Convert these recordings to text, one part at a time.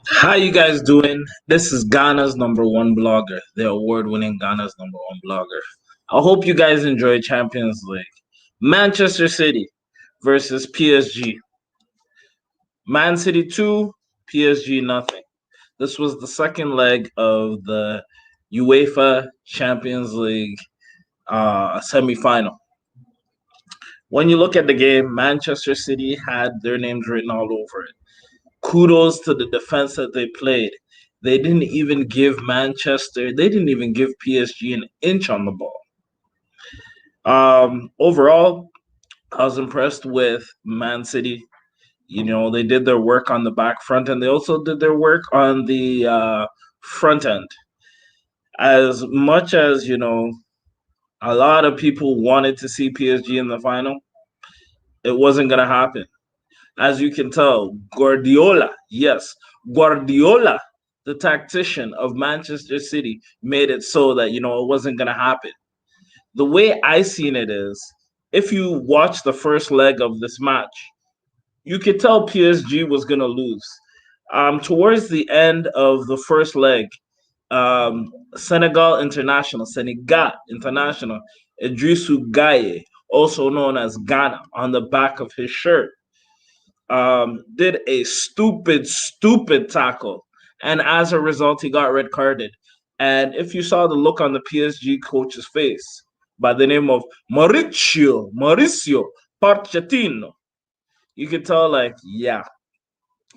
How you guys doing? This is Ghana's number one blogger, the award-winning Ghana's number one blogger. I hope you guys enjoy Champions League. Manchester City versus PSG. Man City 2, PSG nothing. This was the second leg of the UEFA Champions League semi-final. When you look at the game, Manchester City had their names written all over it. Kudos to the defense that they played. They didn't even give PSG an inch on the ball. Overall, I was impressed with Man City. They did their work on the back front, and they also did their work on the front end. As much as, a lot of people wanted to see PSG in the final, it wasn't going to happen. As you can tell, Guardiola, the tactician of Manchester City, made it so that, it wasn't going to happen. The way I seen it is, if you watch the first leg of this match, you could tell PSG was going to lose. Towards the end of the first leg, Senegal International, Idrissou Gueye, also known as Ghana, on the back of his shirt, did a stupid tackle. And as a result, he got red carded. And if you saw the look on the PSG coach's face by the name of Mauricio Pochettino, you could tell,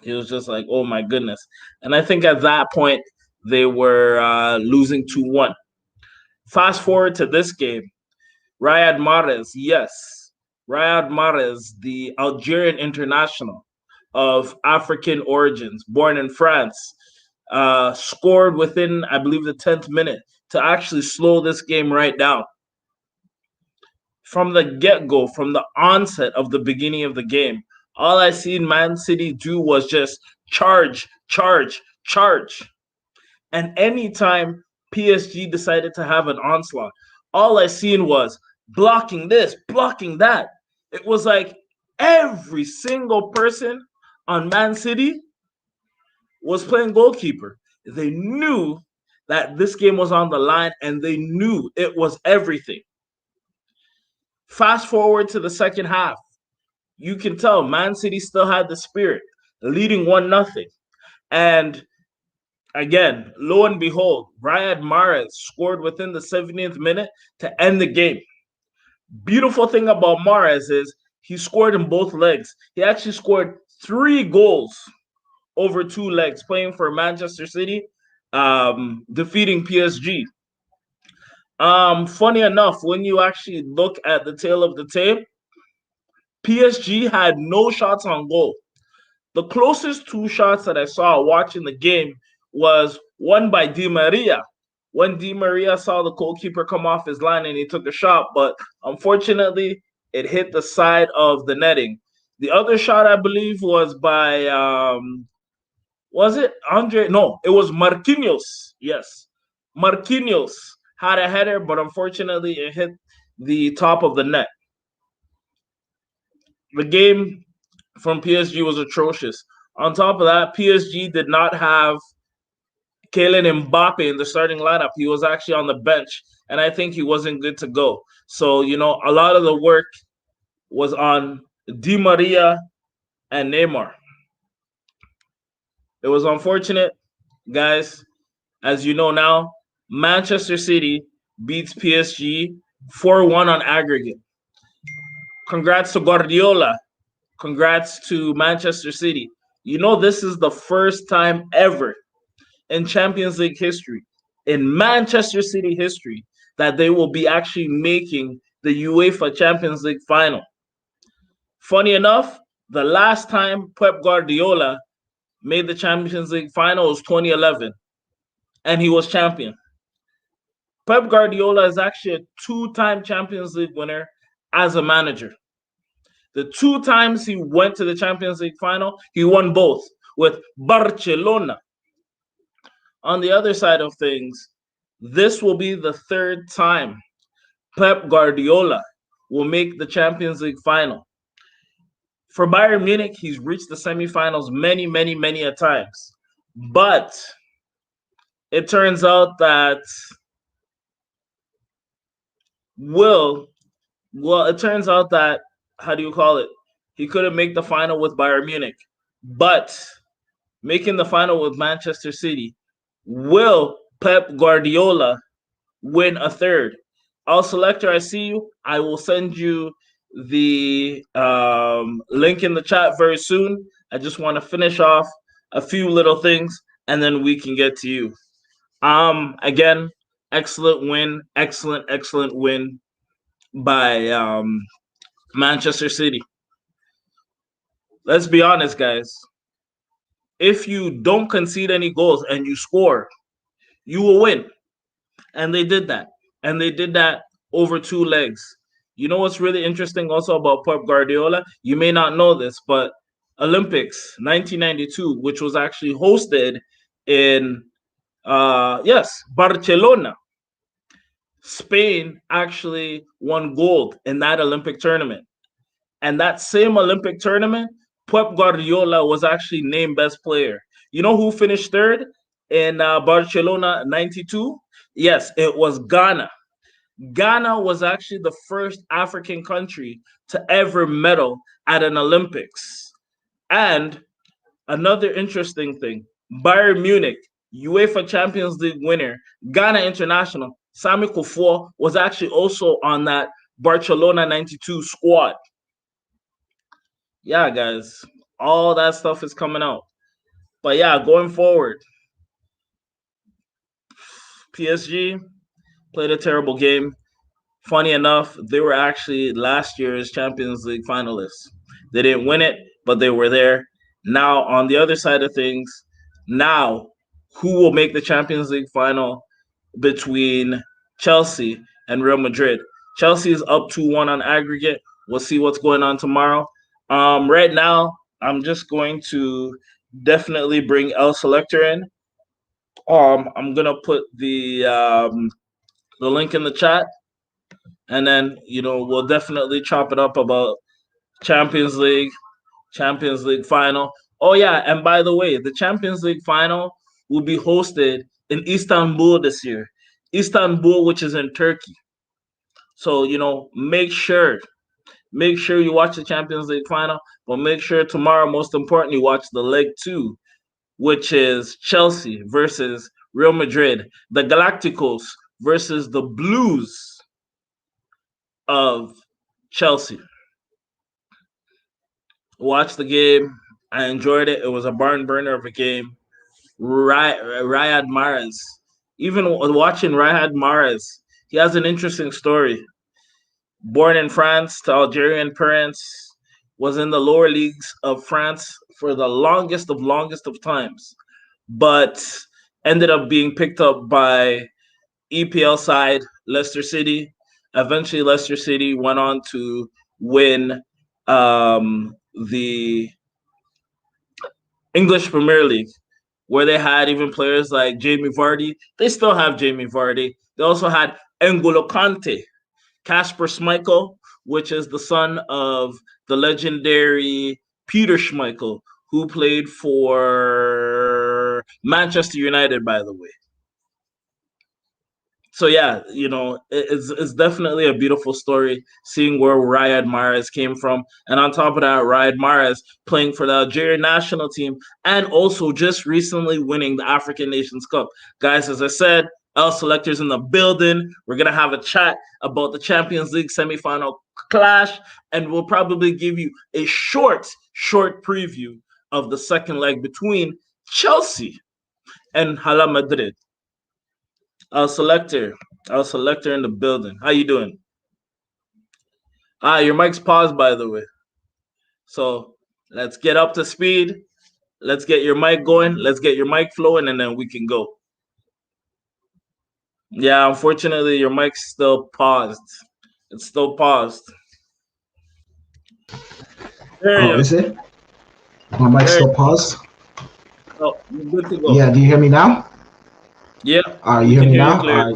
he was just like, oh my goodness. And I think at that point, they were losing 2-1. Fast forward to this game. Riyad Mahrez, the Algerian international of African origins, born in France, scored within, I believe, the 10th minute to actually slow this game right down. From the get-go, from the onset of the beginning of the game, all I seen Man City do was just charge. And anytime PSG decided to have an onslaught, all I seen was blocking this, blocking that. It was like every single person on Man City was playing goalkeeper. They knew that this game was on the line, and they knew it was everything. Fast forward to the second half. You can tell Man City still had the spirit, leading 1-0. And again, lo and behold, Riyad Mahrez scored within the 70th minute to end the game. Beautiful thing about Mahrez is he scored in both legs. He actually scored 3 goals over 2 legs playing for Manchester City, defeating PSG. Funny enough, when you actually look at the tail of the tape, PSG had no shots on goal. The closest 2 shots that I saw watching the game was one by Di Maria, when Di Maria saw the goalkeeper come off his line and he took a shot, but unfortunately, it hit the side of the netting. The other shot, I believe, was by, was it Andre? No, it was Marquinhos. Yes. Marquinhos had a header, but unfortunately, it hit the top of the net. The game from PSG was atrocious. On top of that, PSG did not have Kylian Mbappe in the starting lineup. He was actually on the bench, and I think he wasn't good to go. So, a lot of the work was on Di Maria and Neymar. It was unfortunate, guys. As you know now, Manchester City beats PSG 4-1 on aggregate. Congrats to Guardiola. Congrats to Manchester City. This is the first time ever in Champions League history, in Manchester City history, that they will be actually making the UEFA Champions League final. Funny enough, the last time Pep Guardiola made the Champions League final was 2011, and he was champion. Pep Guardiola is actually a 2-time Champions League winner as a manager. The 2 times he went to the Champions League final, he won both with Barcelona. On the other side of things, this will be the 3rd time Pep Guardiola will make the Champions League final. For Bayern Munich, he's reached the semifinals many a times. But it turns out that it turns out that, how do you call it? He couldn't make the final with Bayern Munich. But making the final with Manchester City, will Pep Guardiola win a third? Selector, I see you. I will send you the link in the chat very soon. I just want to finish off a few little things and then we can get to you. Again, excellent win by Manchester City. Let's be honest, guys. If you don't concede any goals and you score, you will win. And they did that. And they did that over 2 legs. You know what's really interesting also about Pep Guardiola? You may not know this, but Olympics 1992, which was actually hosted in Barcelona. Spain actually won gold in that Olympic tournament. And that same Olympic tournament, Pep Guardiola was actually named best player. You know who finished third in Barcelona 92? Yes, it was Ghana. Ghana was actually the first African country to ever medal at an Olympics. And another interesting thing, Bayern Munich, UEFA Champions League winner, Ghana international, Sami Kuffour was actually also on that Barcelona 92 squad. Yeah, guys, all that stuff is coming out. But yeah, going forward, PSG played a terrible game. Funny enough, they were actually last year's Champions League finalists. They didn't win it, but they were there. Now, on the other side of things, now who will make the Champions League final between Chelsea and Real Madrid? Chelsea is up 2-1 on aggregate. We'll see what's going on tomorrow. Right now, I'm just going to definitely bring El Selector in. I'm gonna put the link in the chat, and then we'll definitely chop it up about Champions League final. Oh yeah, and by the way, the Champions League final will be hosted in Istanbul this year. Istanbul, which is in Turkey. So make sure you watch the Champions League final, but make sure tomorrow, most importantly, watch the leg 2, which is Chelsea versus Real Madrid, the Galacticos versus the Blues of Chelsea. Watch the game. I enjoyed it. It was a barn burner of a game. Riyad Mahrez. Even watching Riyad Mahrez, he has an interesting story. Born in France to Algerian parents, was in the lower leagues of France for the longest of times, but ended up being picked up by EPL side Leicester City. Eventually, Leicester City went on to win the English Premier League, where they had even players like Jamie Vardy. They still have Jamie Vardy. They also had N'Golo Kante, Kasper Schmeichel, which is the son of the legendary Peter Schmeichel, who played for Manchester United, by the way. So yeah, it's definitely a beautiful story seeing where Riyad Mahrez came from, and on top of that, Riyad Mahrez playing for the Algerian national team and also just recently winning the African Nations Cup. Guys, as I said, El Selector's in the building. We're gonna have a chat about the Champions League semifinal clash, and we'll probably give you a short preview of the second leg between Chelsea and Hala Madrid. Our selector in the building. How you doing? Your mic's paused, by the way. So let's get up to speed. Let's get your mic going. Let's get your mic flowing, and then we can go. Yeah, unfortunately, your mic's still paused. It's still paused. Is it? My mic's still paused? Oh, you're good to go. Yeah, do you hear me now? Yeah. You hear me now? All right.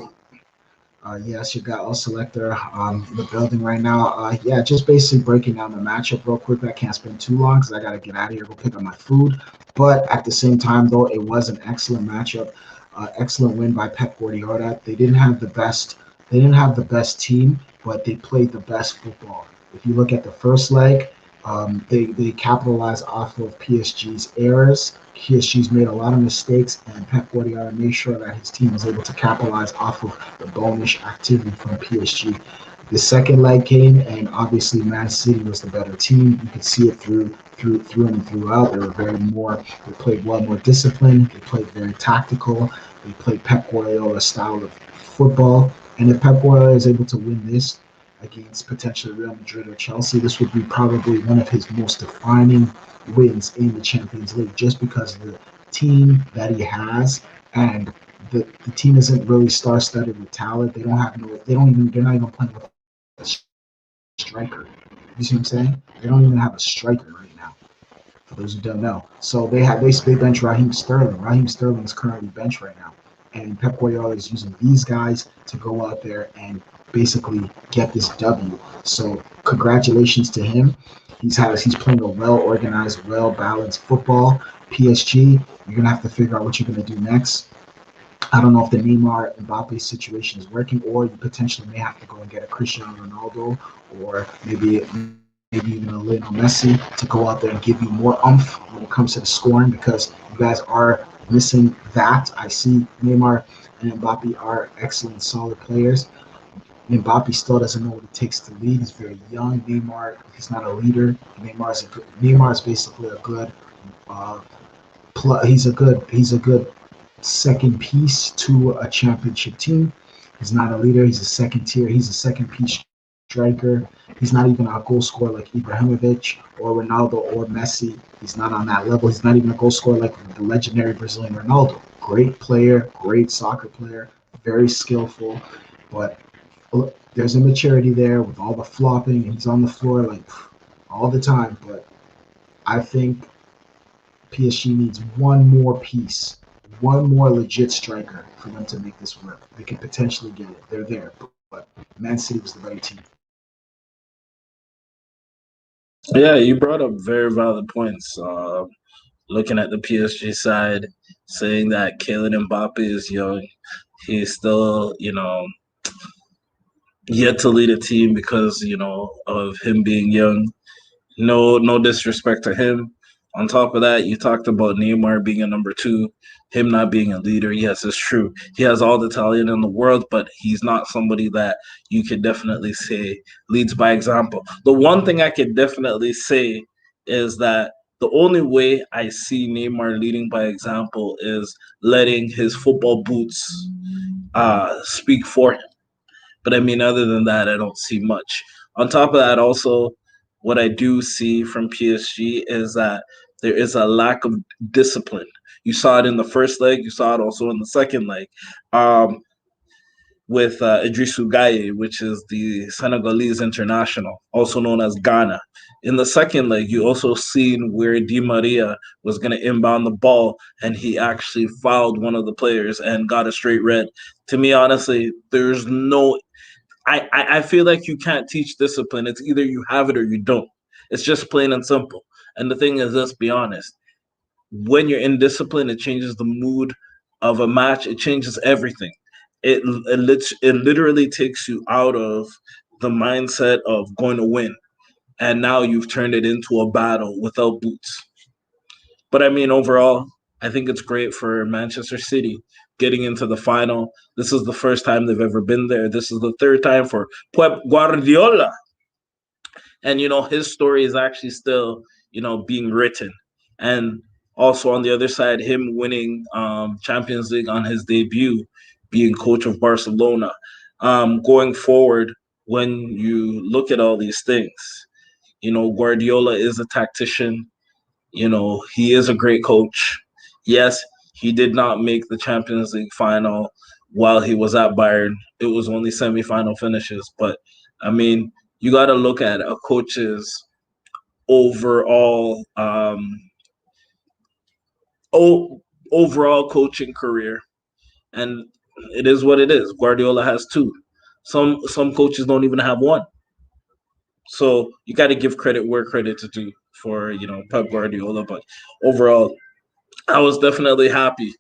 Yes, you got All Selector in the building right now. Yeah, just basically breaking down the matchup real quick. I can't spend too long because I got to get out of here, go pick up my food. But at the same time, though, it was an excellent matchup. Excellent win by Pep Guardiola. They didn't have the best. They didn't have the best team, but they played the best football. If you look at the first leg, they capitalized off of PSG's errors. PSG's made a lot of mistakes, and Pep Guardiola made sure that his team was able to capitalize off of the bullish activity from PSG. The second leg came, and obviously Man City was the better team. You could see it through and throughout. They were very more. They played well, more disciplined. They played very tactical. They played Pep Guardiola's style of football. And if Pep Guardiola is able to win this against potentially Real Madrid or Chelsea, this would be probably one of his most defining wins in the Champions League, just because of the team that he has, and the team isn't really star-studded with talent. They don't have no. They don't even. They're not even playing with a striker. You see what I'm saying? They don't even have a striker right now. For those who don't know, so they bench Raheem Sterling. Raheem Sterling is currently benched right now, and Pep Guardiola is using these guys to go out there and basically get this W. So congratulations to him. He's playing a well organized, well balanced football. PSG, you're gonna have to figure out what you're gonna do next. I don't know if the Neymar Mbappe situation is working, or you potentially may have to go and get a Cristiano Ronaldo, or maybe even a Lionel Messi to go out there and give you more umph when it comes to the scoring, because you guys are missing that. I see Neymar and Mbappe are excellent, solid players. Mbappe still doesn't know what it takes to lead. He's very young. Neymar, he's not a leader. Neymar is basically a good uh, he's a good second piece to a championship team. He's not a leader. He's a second tier. He's a second piece striker. He's not even a goal scorer like Ibrahimovic or Ronaldo or Messi. He's not on that level. He's not even a goal scorer like the legendary Brazilian Ronaldo. Great player, great soccer player, very skillful, but there's a maturity there with all the flopping, and he's on the floor like all the time. But I think PSG needs one more piece, one more legit striker for them to make this work. They could potentially get it. They're there, but Man City was the better team. Yeah, you brought up very valid points. Looking at the PSG side, saying that Kylian Mbappe is young, he's still, yet to lead a team because of him being young. No disrespect to him. On top of that, you talked about Neymar being a number two, him not being a leader. Yes, it's true. He has all the talent in the world, but he's not somebody that you could definitely say leads by example. The one thing I could definitely say is that the only way I see Neymar leading by example is letting his football boots speak for him. But I mean, other than that, I don't see much. On top of that, also, what I do see from PSG is that there is a lack of discipline. You saw it in the first leg. You saw it also in the second leg. Um, with Idrissou Gueye, which is the Senegalese international, also known as Ghana. In the second leg, you also seen where Di Maria was going to inbound the ball, and he actually fouled one of the players and got a straight red. To me, honestly, there's no I feel like you can't teach discipline. It's either you have it or you don't. It's just plain and simple. And the thing is, let's be honest. When you're in discipline, it changes the mood of a match. It changes everything. It literally takes you out of the mindset of going to win, and now you've turned it into a battle without boots. But I mean, overall, I think it's great for Manchester City getting into the final. This is the first time they've ever been there. This is the third time for Pep Guardiola. And, his story is actually still, being written. And also on the other side, him winning Champions League on his debut, being coach of Barcelona. Going forward, when you look at all these things, Guardiola is a tactician. He is a great coach. Yes, he did not make the Champions League final while he was at Bayern. It was only semifinal finishes. But, I mean, you got to look at a coach's overall overall coaching career, and it is what it is. Guardiola has two. Some coaches don't even have one. So you got to give credit where credit's due for Pep Guardiola. But overall, I was definitely happy.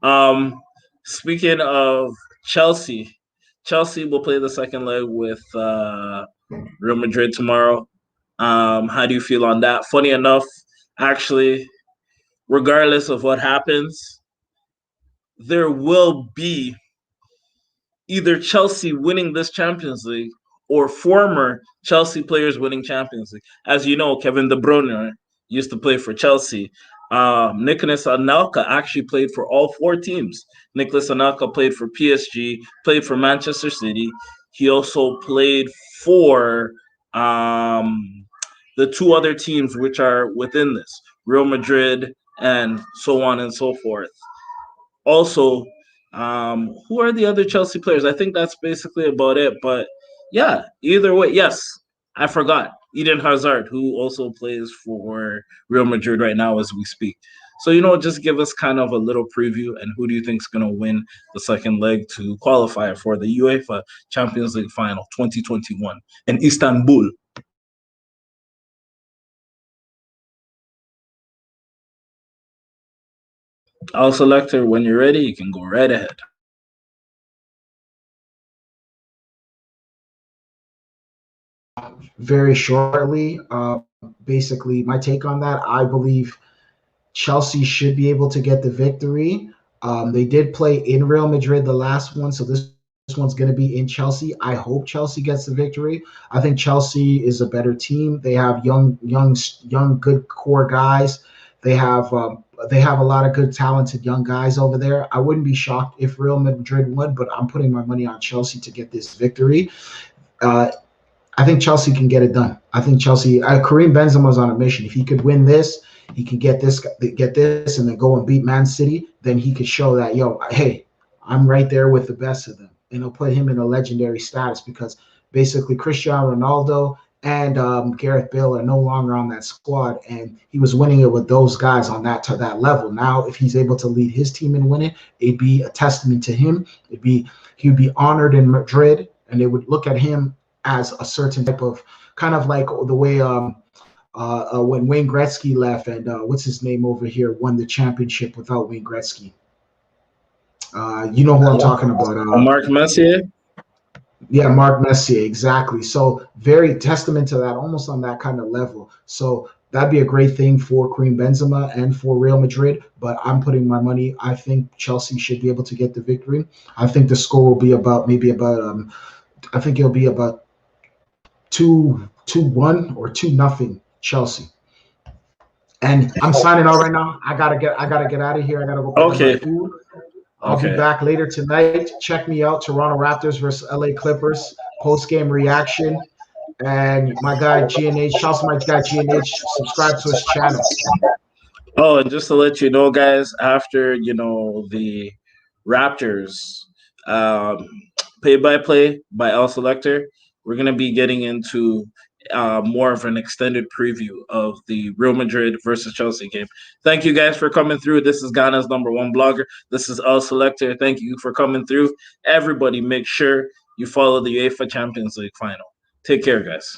Um, Speaking of Chelsea, Chelsea will play the second leg with Real Madrid tomorrow. How do you feel on that? Funny enough, actually, regardless of what happens, there will be either Chelsea winning this Champions League or former Chelsea players winning Champions League. As you know, Kevin De Bruyne used to play for Chelsea. Nicolas Anelka actually played for all four teams. Nicolas Anelka played for PSG, played for Manchester City. He also played for the two other teams which are within this, Real Madrid and so on and so forth. Also, who are the other Chelsea players? I think that's basically about it. But yeah, either way, yes, I forgot Eden Hazard, who also plays for Real Madrid right now as we speak. So just give us kind of a little preview, and who do you think is going to win the second leg to qualify for the UEFA Champions League final 2021 in Istanbul? I'll select her when you're ready. You can go right ahead. Very shortly, basically, my take on that, I believe Chelsea should be able to get the victory. They did play in Real Madrid the last one, so this one's going to be in Chelsea. I hope Chelsea gets the victory. I think Chelsea is a better team. They have young, good core guys. They have a lot of good, talented young guys over there. I wouldn't be shocked if Real Madrid won, but I'm putting my money on Chelsea to get this victory. Uh, I think Chelsea can get it done. I think Chelsea. Kareem Benzema's on a mission. If he could win this, he could get this, and then go and beat Man City. Then he could show that, hey, I'm right there with the best of them, and it'll put him in a legendary status because basically Cristiano Ronaldo and Gareth Bale are no longer on that squad, and he was winning it with those guys on that to that level. Now, if he's able to lead his team and win it, it'd be a testament to him. He'd be honored in Madrid, and they would look at him as a certain type of kind of like the way when Wayne Gretzky left and what's his name over here won the championship without Wayne Gretzky. You know who I'm talking about. Mark Messier. Yeah, Mark Messier, exactly. So very testament to that, almost on that kind of level. So that'd be a great thing for Kareem Benzema and for Real Madrid. But I'm putting my money. I think Chelsea should be able to get the victory. I think the score will be about I think it'll be about 2-1 or 2-0 Chelsea. And I'm signing out right now. I gotta get out of here. I gotta go pick up my food. I'll be back later tonight. Check me out. Toronto Raptors versus LA Clippers post game reaction. And my guy GNH, shout out to my guy GNH. Subscribe to his channel. Oh, and just to let you know, guys, after the Raptors play-by-play by L Selector, we're gonna be getting into more of an extended preview of the Real Madrid versus Chelsea game. Thank you guys for coming through. This is Ghana's #1 blogger. This is L Selector. Thank you for coming through. Everybody, make sure you follow the UEFA Champions League final. Take care, guys.